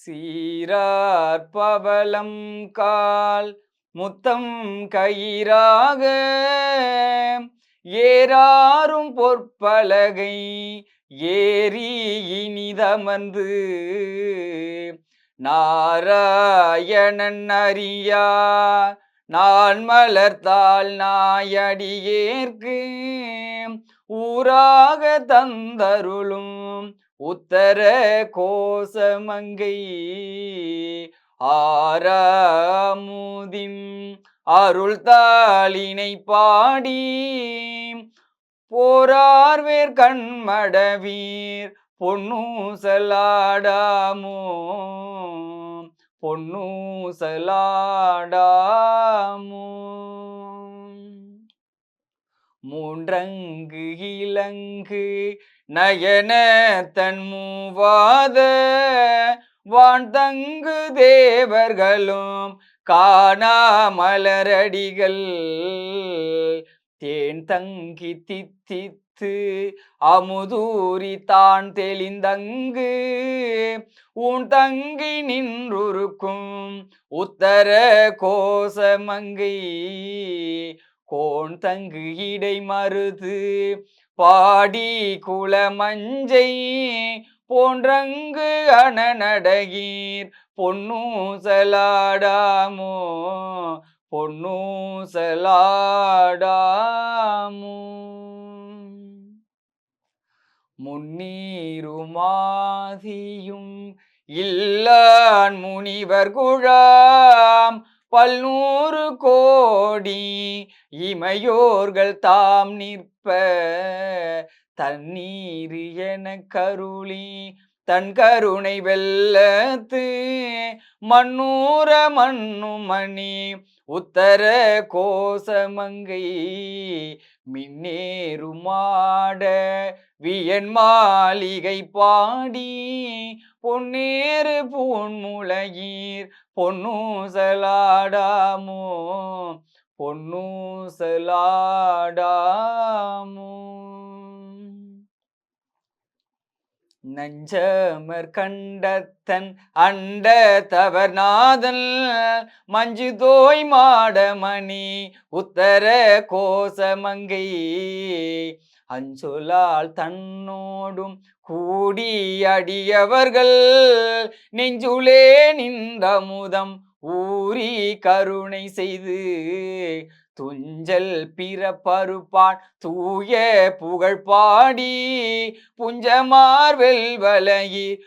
சீரார் பவளம் கால் முத்தம் கயிறாக ஏறாரும் பொற்பலகை ஏறி இனிதமர்ந்து நாராயணன் அறியா நான் மலர்த்தாள் நாயடியேற்கு ஊராக தந்தருளும் உத்தர கோசமங்கை ஆறாமுதின் அருள் தாளினை பாடி போரார்வேர் கண்மடவீர் பொன்னூசலாடாமோ பொன்னூசலாடாமோ மூன்றங்கு இலங்கு நயன தன்மூவாத வான்தங்கு தேவர்களும் காணாமலரடிகள் தேன் தங்கி தித்தித்து அமுதூரி தான் தெளிந்தங்கு உன் தங்கி நின்றுருக்கும் உத்தர கோசமங்கை கோன் தங்கு இடை மருது பாடி குளமஞ்சை போன்றங்கு அணநடகீர் பொன்னூசலாடாமோ பொன்னூசலாடாமோ முன்னீருமாதியும் இல்லான் முனிவர் குழாம் பல்நூறு கோடி இமையோர்கள் தாம் நிற்ப தண்ணீர் என கருளி தன் கருணை வெல்லத்து மண்ணூர மண்ணுமணி உத்தர கோசமங்கை மின்னேறுமாட வியன் மாளிகை பாடி பொன்னேறு பூன்முளையீர் பொன்னூசலாடாமோ பொன்னூசலாடாமோ நஞ்சமர் கண்டத்தன் அண்ட தவர்நாதன் மஞ்சு தோய் மாடமணி உத்தர கோசமங்கை அஞ்சொலால் தன்னோடும் கூடி அடியவர்கள் நெஞ்சுளே நின்றமுதம் ஊறி கருணை செய்து துஞ்சல் பிறப்பருப்பான் தூய புகழ் பாடி புஞ்சமார் வெல்வலையீர்